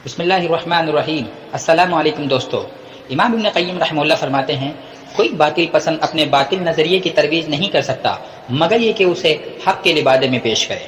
بسم اللہ الرحمن الرحیم۔ السلام علیکم دوستو۔ امام ابن قیم رحمہ اللہ فرماتے ہیں کوئی باطل پسند اپنے باطل نظریے کی ترویج نہیں کر سکتا مگر یہ کہ اسے حق کے لبادے میں پیش کرے۔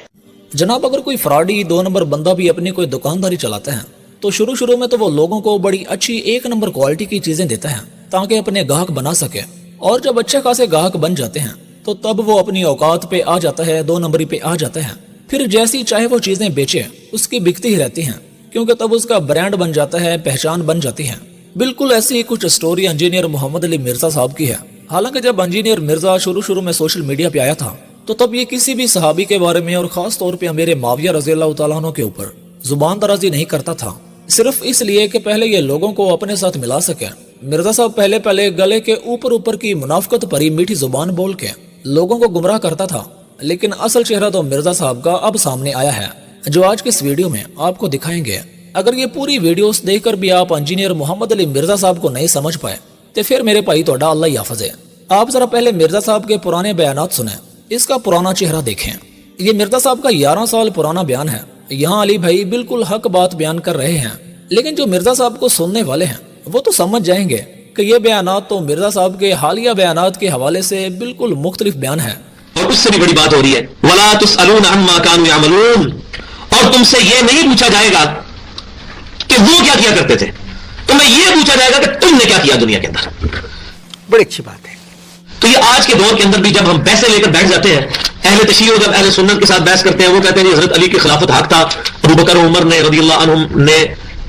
جناب اگر کوئی فراڈی 2 نمبر بندہ بھی اپنی کوئی دکانداری چلاتا ہے تو شروع میں تو وہ لوگوں کو بڑی اچھی 1 نمبر کوالٹی کی چیزیں دیتا ہے تاکہ اپنے گاہک بنا سکے، اور جب اچھے خاصے گاہک بن جاتے ہیں تو تب وہ اپنی اوقات پہ آ جاتا ہے، 2 نمبری پہ آ جاتا ہے، پھر جیسی چاہے وہ چیزیں بیچے اس کی بکتی ہی رہتی ہیں کیونکہ تب اس کا برانڈ بن جاتا ہے، پہچان بن جاتی ہے۔ بالکل ایسی کچھ سٹوری انجینئر محمد علی مرزا صاحب کی ہے۔ حالانکہ جب انجینئر مرزا شروع میں سوشل میڈیا پہ آیا تھا تو تب یہ کسی بھی صحابی کے بارے میں اور خاص طور پہ امیر معاویہ رضی اللہ تعالیٰ عنہ کے اوپر زبان درازی نہیں کرتا تھا، صرف اس لیے کہ پہلے یہ لوگوں کو اپنے ساتھ ملا سکے۔ مرزا صاحب پہلے گلے کے اوپر کی منافقت بھری میٹھی زبان بول کے لوگوں کو گمراہ کرتا تھا، لیکن اصل چہرہ تو مرزا صاحب کا اب سامنے آیا ہے جو آج کے اس ویڈیو میں آپ کو دکھائیں گے۔ اگر یہ پوری ویڈیوز دیکھ کر بھی آپ انجینئر محمد علی مرزا صاحب کو نہیں سمجھ پائے تو پھر میرے بھائی توڑا اللہ ہی حافظ ہے۔ آپ ذرا پہلے مرزا صاحب کے پرانے بیانات سنیں، اس کا پرانا چہرہ دیکھیں۔ یہ مرزا صاحب کا 11 سال پرانا بیان ہے۔ یہاں علی بھائی بالکل حق بات بیان کر رہے ہیں، لیکن جو مرزا صاحب کو سننے والے ہیں وہ تو سمجھ جائیں گے کہ یہ بیانات تو مرزا صاحب کے حالیہ بیانات کے حوالے سے بالکل مختلف بیان ہے۔ اور اس سے بھی بڑی بات ہو رہی ہے وَلَا تُسْأَلُونَ عَمَّا كَانُوا يَعْمَلُونَ، اور تم سے یہ نہیں پوچھا جائے گا کہ وہ کیا کرتے تھے، تمہیں یہ پوچھا جائے گا کہ تم نے کیا کیا دنیا کے اندر۔ بڑی اچھی بات ہے۔ تو یہ آج کے دور کے اندر بھی جب ہم بحثیں لے کر بیٹھ جاتے ہیں، اہل تشیع جب اہل سنت کے ساتھ بحث کرتے ہیں، وہ کہتے ہیں کہ حضرت علی کی خلافت حق تھا، ابو بکر و عمر نے رضی اللہ عنہم نے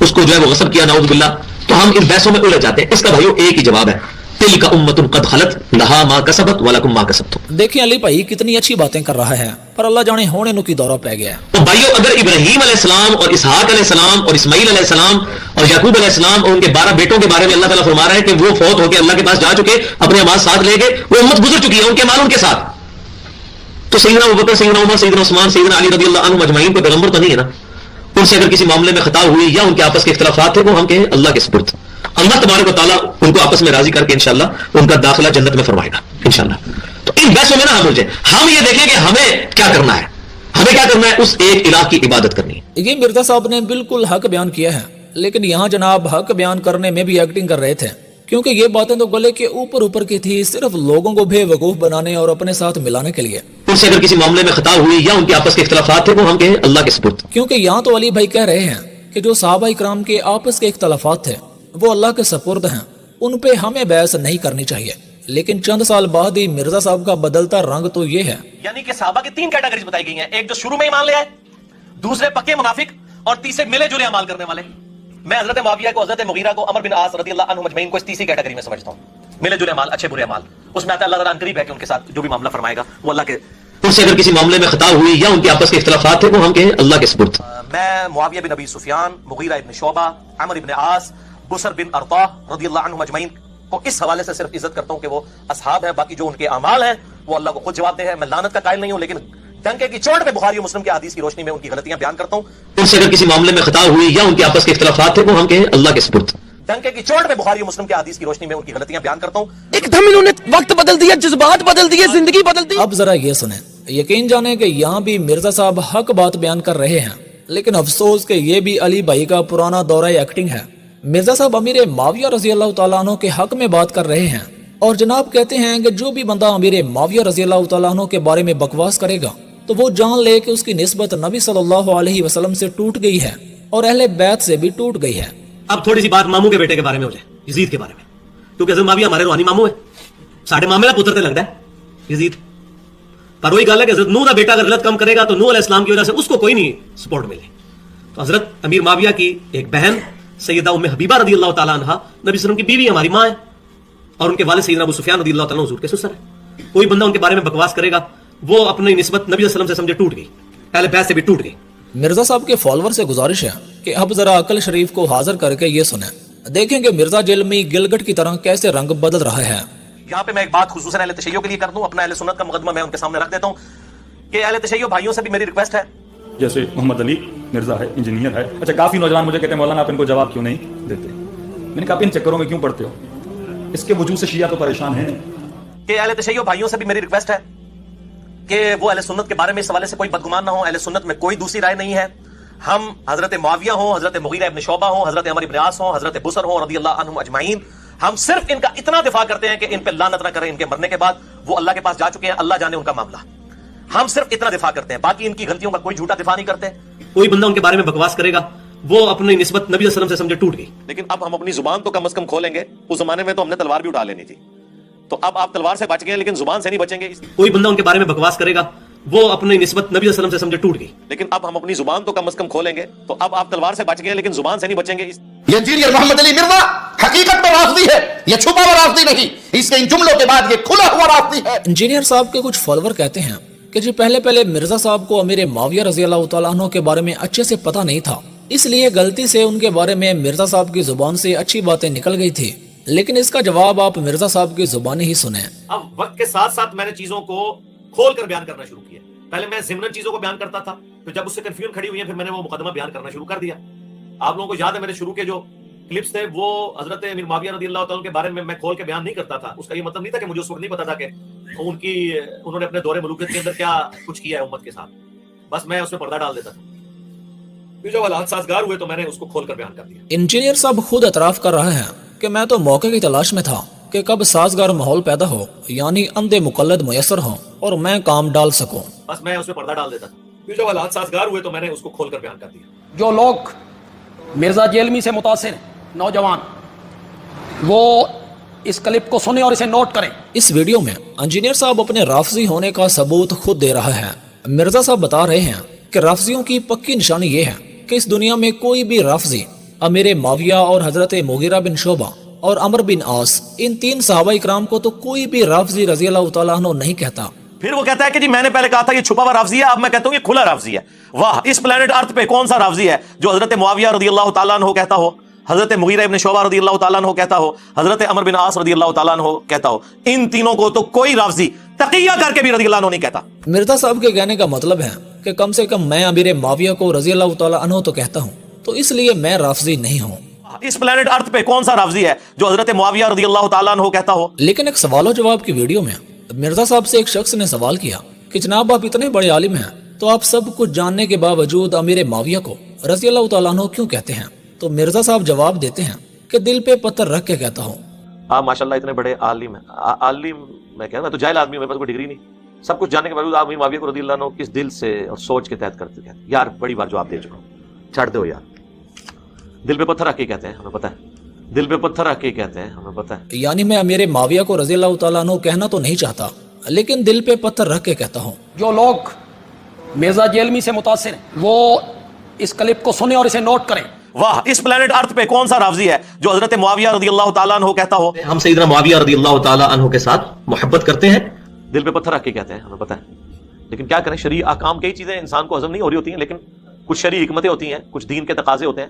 اس کو جو ہے وہ غصب کیا، نعوذ باللہ، تو ہم ان بحثوں میں الجھ جاتے ہیں۔ اس کا بھائیو ایک ہی جواب ہے، تلک امۃ قد خلت لہا ما کسبت ولکم ما کسبتم۔ دیکھیں علی بھائی کتنی اچھی باتیں کر رہا ہے، پر اللہ جانے ہونے نو کی دورہ پہ گیا ہے۔ تو بھائیو اگر ابراہیم علیہ السلام اور اسحاق علیہ السلام اور اسماعیل علیہ السلام اور یعقوب علیہ السلام اور ان کے 12 بیٹوں کے بارے میں اللہ تعالیٰ فرما رہا ہے کہ وہ فوت ہو کے اللہ کے پاس جا چکے، اپنے اعمال ساتھ لے گئے، وہ امت گزر چکی ہے، ان کے مال ان کے ساتھ، تو سیدنا ابوبکر، سیدنا عمر، سیدنا عثمان، سیدنا علی رضی اللہ عنہ مجمعین کو پیغمبر تو نہیں ہے نا، ان سے اگر کسی معاملے میں خطا ہوئی یا ان کے آپس کے اختلافات تھے وہ ہم کہیں اللہ کے سپرد، اللہ تبارک و تعالیٰ ان کو آپس میں راضی کر کے انشاءاللہ ان کا داخلہ جنت میں فرمائے گا انشاءاللہ۔ تو ان بحثوں میں نہ ہم الجھیں، ہم یہ دیکھیں کہ ہمیں کیا کرنا ہے، ہمیں کیا کرنا ہے، اس ایک الہ کی عبادت کرنی ہے۔ یہ مرزا صاحب نے بالکل حق بیان کیا ہے، لیکن یہاں جناب حق بیان کرنے میں بھی ایکٹنگ کر رہے تھے، کیونکہ یہ باتیں تو گلے کے اوپر کی تھی، صرف لوگوں کو بے وقوف بنانے اور اپنے ساتھ ملانے کے لیے۔ ان سے اگر کسی معاملے میں خطا ہوئی یا ان کے آپس کے اختلافات تھے وہ ہم کہیں اللہ کے سپرد، کیونکہ یہاں تو علی بھائی کہہ رہے ہیں کہ جو صحابہ کرام کے آپس کے اختلافات تھے وہ اللہ کے سپرد ہیں، ان پہ ہمیں بحث نہیں کرنی چاہیے۔ لیکن چند سال بعد ہی مرزا صاحب کا بدلتا رنگ تو یہ ہے، یعنی کہ صحابہ کی 3 کیٹیگریز بتائی گئی ہیں، ایک جو شروع میں ایمان لے آئے، دوسرے پکے منافق، اور تیسرے ملے جلے اعمال کرنے والے۔ میں حضرت معاویہ کو، حضرت مغیرہ کو، عمر بن عاص رضی اللہ عنہ مجمعین کو اس تیسری کیٹیگری میں سمجھتا ہوں، ملے جلے اعمال، اچھے برے اعمال۔ اس میں آتا ہے اللہ تعالیٰ عنہ قریب ہے کہ ان کے ساتھ جو بھی معاملہ فرمائے گا وہ اللہ کے، ان سے اگر کسی معاملے میں خطا ہوئی یا ان کے آپس کے اختلافات تھے وہ ہم کہیں اللہ کے سپرد۔ میں معاویہ بن ابی سفیان، مغیرہ ابن شعبہ، عمر ابن عاص، بسر بن ارطاح رضی اللہ عنہ مجمعین کو اس حوالے سے صرف عزت کرتا ہوں کہ وہ اصحاب ہیں، باقی جو ان کے اعمال ہیں وہ اللہ کو خود جواب دہ ہے۔ میں لعنت کا قائل نہیں ہوں، لیکن ڈنکے کی چوٹ پہ بخاری و مسلم کے حدیث کی روشنی میں ان کی غلطیاں بیان کرتا ہوں۔ ان سے اگر کسی معاملے میں خطا ہوئی یا ان کے آپس کے اختلافات تھے وہ ہم کہیں اللہ کے سپرد، ڈنکے کی چوٹ پہ بخاری و مسلم کے حدیث کی روشنی میں ان کی غلطیاں بیان کرتا ہوں۔ ایک دم انہوں نے وقت بدل دیا، جذبات بدل دیے، زندگی بدل دی۔ اب ذرا یہ سنیں، یقین جانیں کہ یہاں بھی مرزا صاحب حق بات بیان کر رہے ہیں، لیکن افسوس کہ یہ بھی علی بھائی کا پرانا دورہ ایکٹنگ ہے۔ مرزا صاحب امیر معاویہ رضی اللہ تعالیٰ عنہ کے حق میں بات کر رہے ہیں، اور جناب کہتے ہیں کہ جو بھی بندہ امیر معاویہ رضی اللہ تعالیٰ عنہ کے بارے میں بکواس کرے گا تو وہ جان لے کہ اس کی نسبت نبی صلی اللہ علیہ وسلم سے ٹوٹ گئی ہے اور اہل بیت سے بھی ٹوٹ گئی ہے۔ اب تھوڑی سی بات ماموں کے بیٹے کے بارے میں ہو جائے، یزید کے بارے میں، کیونکہ حضرت معاویہ ہمارے روحانی ماموں ہے، ساڈے مامے کا پتر تے لگتا ہے یزید، پر وہی گل ہے کہ حضرت نوح کا بیٹا اگر غلط کام کرے گا تو نوح علیہ السلام کی وجہ سے اس کو کوئی نہیں سپورٹ ملے۔ تو حضرت امیر معاویہ کی ایک بہن سیدہ ام حبیبہ رضی اللہ تعالیٰ عنہ نبی صلی اللہ علیہ وسلم کی بیوی ہماری ماں ہے، اور ان کے والد سیدنا ابو سفیان رضی اللہ تعالیٰ عنہ حضور کے سسر ہے۔ کوئی بندہ ان کے بارے میں بکواس کرے گا وہ اپنی نسبت نبی صلی اللہ علیہ وسلم سے سمجھے ٹوٹ گئی، اہل بیت سے بھی ٹوٹ گئی۔ مرزا صاحب کے فالوور سے گزارش ہے کہ اب ذرا عقل شریف کو حاضر کر کے یہ سنیں، دیکھیں کہ مرزا جلمی گلگٹ کی طرح کیسے رنگ بدل رہا ہے۔ یہاں پہ میں ایک بات خصوصاً اہل تشیع کے لیے کر دوں، اپنا اہل سنت کا مقدمہ میں ان کے سامنے رکھ دیتا ہوں کہ اہل تشیع بھائیوں سے بھی میری ریکویسٹ ہے، جیسے محمد علی مرزا ہے، انجینئر ہے، اچھا کافی نوجوان مجھے کہتے ہیں مولانا آپ ان کو جواب کیوں نہیں دیتے؟ میں نے کہا آپ ان چکروں میں کیوں پڑتے ہو، اس کے وجود سے شیعہ تو پریشان ہیں۔ کہ اہل تشیع بھائیوں سے بھی میری ریکویسٹ ہے کہ وہ اہل سنت کے بارے میں اس حوالے سے کوئی بدگمان نہ ہو، اہل سنت میں کوئی دوسری رائے نہیں ہے، ہم حضرت معاویہ ہوں, حضرت مغیرہ ابن شعبہ ہوں, حضرت عمر ابن عاص ہوں, حضرت بصر ہوں رضی اللہ عنہم اجمعین, ہم صرف ان کا اتنا دفاع کرتے ہیں کہ ان پہ لعنت نہ کریں ان کے مرنے کے بعد. وہ اللہ کے پاس جا چکے ہیں, اللہ جانے ان کا معاملہ. ہم صرف اتنا دفاع کرتے ہیں, باقی ان کی غلطیوں کا کوئی جھوٹا دفاع نہیں کرتے. کوئی بندہ ان کے بارے میں بکواس کرے گا, وہ اپنی نسبت نبی صلی اللہ علیہ وسلم سے سمجھے ٹوٹ گئی. لیکن اب ہم اپنی زبان تو کم از کم کھولیں گے. اس زمانے میں تو ہم نے تلوار بھی اٹھا لینی تھی, تو اب آپ تلوار سے بچ گئے لیکن زبان سے نہیں بچیں گے. کوئی بندہ ان کے بارے میں بکواس کرے گا, وہ اپنی نسبت نبی صلی اللہ علیہ وسلم سے سمجھے ٹوٹ گئی. لیکن اب ہم اپنی زبان تو کم از کم کھولیں گے, تو اب آپ تلوار سے بچ گئے لیکن زبان سے نہیں بچیں گے. یہ انجینئر محمد علی مرزا حقیقت میں رافضی ہے, یہ چھپا ہوا رافضی نہیں. اس کے ان جملوں کے بعد یہ کھلا ہوا رافضی ہے. انجینئر صاحب کے کچھ فالوور کہتے ہیں کہ جی پہلے مرزا صاحب کو امیر معاویہ رضی اللہ تعالیٰ عنہ کے بارے میں اچھے سے پتہ نہیں تھا, اس لیے غلطی سے ان کے بارے میں مرزا صاحب کی زبان سے اچھی باتیں نکل گئی تھی. لیکن اس کا جواب آپ مرزا صاحب کی زبان ہی سنیں. اب وقت کے ساتھ ساتھ میں نے چیزوں کو کھول کر بیان کرنا شروع کیا. پہلے میں ضمناً چیزوں کو بیان کرتا تھا, پھر جب اس سے کنفیوژن کھڑی ہوئی ہے پھر میں نے وہ مقدمہ بیان کرنا شروع کر دیا. آپ لوگوں کو یاد ہے میرے شروع کے جو کلپس تھے وہ حضرت امیر معاویہ رضی اللہ تعالیٰ کے بارے میں کھول کے بیان نہیں کرتا تھا. اس کا یہ مطلب نہیں تھا کہ مجھے اس وقت نہیں پتا تھا کہ انہوں نے اپنے دور ملوکیت کے اندر کیا کچھ کیا ہے امت کے ساتھ. بس میں اس میں پردہ ڈال دیتا تھا. پھر جب حالات سازگار ہوئے تو میں نے اس کو کھول کر بیان کر دیا. انجینئر صاحب خود اعتراف کر رہے ہیں کہ میں تو موقع کی تلاش میں تھا کہ کب سازگار ماحول پیدا ہو, یعنی اندھے مقلد میسر ہوں اور میں کام ڈال سکوں. بس میں اس میں پردہ ڈال دیتا تھا. پھر جب حالات سازگار ہوئے تو میں نے اس کو کھول کر بیان کر دیا. جو لوگ مرزا جیلمی سے متاثر نوجوان, وہ اس کلپ کو سنیں اور اسے نوٹ کریں. اس ویڈیو میں انجینئر صاحب اپنے رافضی ہونے کا ثبوت خود دے رہا ہے. مرزا صاحب بتا رہے ہیں کہ رافضیوں کی پکی نشانی یہ ہے کہ اس دنیا میں کوئی بھی رافضی امیر معاویہ اور حضرت مغیرہ بن شعبہ اور عمر بن عاص, ان تین صحابہ اکرام کو تو کوئی بھی رافضی رضی اللہ تعالیٰ عنہ نہیں کہتا. پھر وہ کہتا ہے کہ جی میں نے پہلے کہا تھا یہ چھپا ہوا رافضی ہے, اب میں کہتا ہوں یہ کھلا رافضی ہے. واہ, اس پلانٹ ارتھ پہ کون سا رافضی ہے جو حضرت معاویہ رضی اللہ تعالیٰ عنہ کہتا ہو, حضرت مغیرہ ابن شعبہ رضی اللہ تعالیٰ عنہ کہتا ہو, حضرت عمر بن عاص رضی اللہ تعالیٰ عنہ کہتا ہو. ان تینوں کو تو کوئی رافضی تقیہ کر کے بھی رضی اللہ عنہ نہیں کہتا. مرزا صاحب کے کہنے کا مطلب ہے کہ کم سے کم میں امیر معاویہ کو رضی اللہ تعالیٰ عنہ تو کہتا ہوں, تو اس لیے میں رافضی نہیں ہوں. اس پلانٹ ارتھ پہ کون سا رافضی ہے جو حضرت معاویہ رضی اللہ تعالیٰ عنہ کہتا ہو. لیکن ایک سوال و جواب کی ویڈیو میں مرزا صاحب سے ایک شخص نے سوال کیا کہ جناب آپ اتنے بڑے عالم ہیں تو آپ سب کچھ جاننے کے باوجود امیر معاویہ کو رضی اللہ تعالیٰ عنہ کیوں کہتے ہیں؟ تو مرزا صاحب جواب دیتے ہیں کہ دل پہ پتھر رکھ کے کہتا ہوں. آپ ماشاءاللہ اتنے بڑے عالم ہیں. عالم میں کہہ رہا, میں تو جاہل آدمی ہوں, میرے پاس کوئی ڈگری نہیں. سب کچھ جاننے کے باوجود آپ امیر معاویہ کو رضی اللہ عنہ کس دل سے اور سوچ کے تحت کرتے ہیں؟ یار بڑی بار جواب دے چکا ہوں, چھڑ دو یار. دل پہ پتھر رکھ کے کہتے ہیں, ہمیں پتہ ہے. دل پہ پتھر رکھ کے کہتے ہیں, ہمیں پتہ ہے. یعنی میں امیر معاویہ کو رضی اللہ تعالیٰ عنہ کہنا تو نہیں چاہتا, لیکن دل پہ پتھر رکھ کے کہتا ہوں. جو لوگ مرزا جیلمی سے متاثر ہیں وہ اس کلپ کو سنیں اور اسے نوٹ کریں. واہ, اس پلانٹ ارتھ پہ کون سا رافضی ہے جو حضرت معاویہ رضی اللہ تعالیٰ عنہ کہتا ہو. ہم سیدنا معاویہ رضی اللہ تعالیٰ عنہ کے ساتھ محبت کرتے ہیں. دل پہ پتھر رکھ کے کہتے ہیں, ہمیں پتہ ہے. لیکن کیا کریں, شرعی احکام کئی چیزیں انسان کو ہضم نہیں ہو رہی ہوتی ہیں, لیکن کچھ شرعی حکمتیں ہوتی ہیں, کچھ دین کے تقاضے ہوتے ہیں.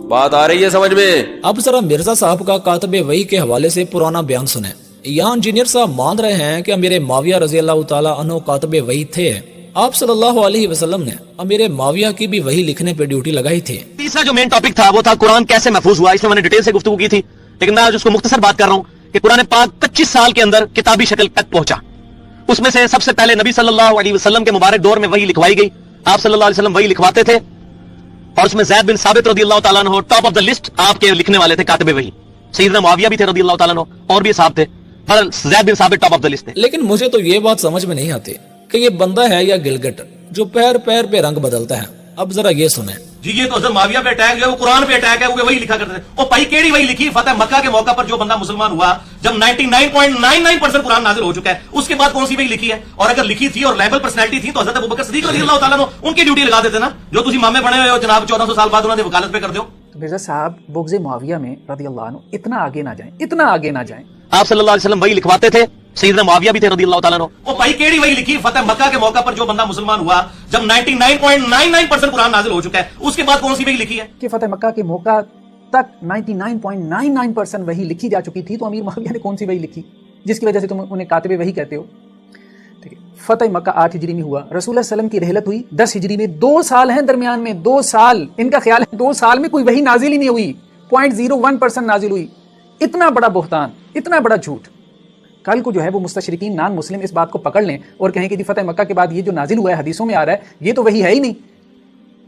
بات آ رہی ہے سمجھ میں؟ اب ذرا مرزا صاحب کا کاتب وحی کے حوالے سے پرانا بیان سنیں. یہاں انجینئر صاحب مان رہے ہیں کہ امیر معاویہ رضی اللہ تعالیٰ عنہ کاتب وحی تھے. آپ صلی اللہ علیہ وسلم نے امیر معاویہ کی بھی وحی لکھنے پہ ڈیوٹی لگائی تھی. تیسرا جو مین ٹاپک تھا وہ تھا قرآن کیسے محفوظ ہوا. اس میں نے ڈیٹیل سے گفتگو کی تھی, لیکن میں آج اس کو مختصر بات کر رہا ہوں کہ قرآن پاک 25 سال کے اندر کتابی شکل تک پہنچا. اس میں سے سب سے پہلے نبی صلی اللہ علیہ وسلم کے مبارک دور میں وحی لکھوائی گئی. آپ صلی اللہ علیہ وسلم وحی لکھواتے تھے, اور اس میں زید بن ثابت رضی اللہ تعالیٰ عنہ ٹاپ آف دا لسٹ آپ کے لکھنے والے تھے کاتب وحی. سیدنا معاویہ بھی تھے رضی اللہ تعالیٰ عنہ, اور بھی صاحب تھے, پر زید بن ثابت ٹاپ آف دا لسٹ تھے. لیکن مجھے تو یہ بات سمجھ میں نہیں آتی کہ یہ بندہ ہے یا گلگٹ جو پیر پیر پہ رنگ بدلتا ہے. اب ذرا یہ سنیں. جی یہ تو حضرت معاویہ پہ اٹیک ہے, وہ قرآن پہ اٹیک ہے, وہ وہی لکھا کرتے تھے. وہ بھائی کیڑی وہی لکھی فتح مکہ کے موقع پر جو بندہ مسلمان ہوا, جب 99.99% قرآن نازل ہو چکا ہے, اس کے بعد کون سی وہی لکھی ہے؟ اور اگر لکھی تھی اور لیبل پرسنالٹی تھی تو حضرت ابوبکر صدیق رضی اللہ تعالیٰ عنہ ان کی ڈیوٹی لگا دیتے نا, جو تسی مامے بنے ہوئے ہو جناب 1400 سال بعد انہوں نے وکالت پہ کر دو. مرزا صاحب بغض معاویہ میں رضی اللہ عنہ اتنا آگے نہ جائیں, اتنا آگے نہ جائیں. آپ صلی اللہ علیہ وسلم وہی لکھواتے تھے, سیدنا معاویہ بھی تھے رضی اللہ تعالیٰ عنہ. وہ بھائی کیڑی وہی لکھی فتح مکہ کے موقع پر جو بندہ مسلمان ہوا, جب 99.99% قرآن نازل ہو چکا ہے, اس کے بعد کون سی وہی لکھی ہے؟ کہ فتح مکہ کے موقع تک 99.99% وحی لکھی جا چکی تھی, تو امیر معاویہ نے کون سی وحی لکھی جس کی وجہ سے تم انہیں کاتب وحی کہتے ہو؟ ٹھیک ہے, فتح مکہ 8 ہجری میں ہوا, رسول اللہ صلی اللہ علیہ وسلم کی رحلت ہوئی 10 ہجری میں. 2 سال ہیں درمیان میں, 2 سال. ان کا خیال ہے 2 سال میں کوئی وحی نازل ہی نہیں ہوئی, 0.01% نازل ہوئی. اتنا بڑا بہتان, اتنا بڑا جھوٹ. کل کو جو ہے وہ مستشرقین نان مسلم اس بات کو پکڑ لیں اور کہیں کہ جی فتح مکہ کے بعد یہ جو نازل ہوا ہے حدیثوں میں آ رہا ہے, یہ تو وہی ہے ہی نہیں.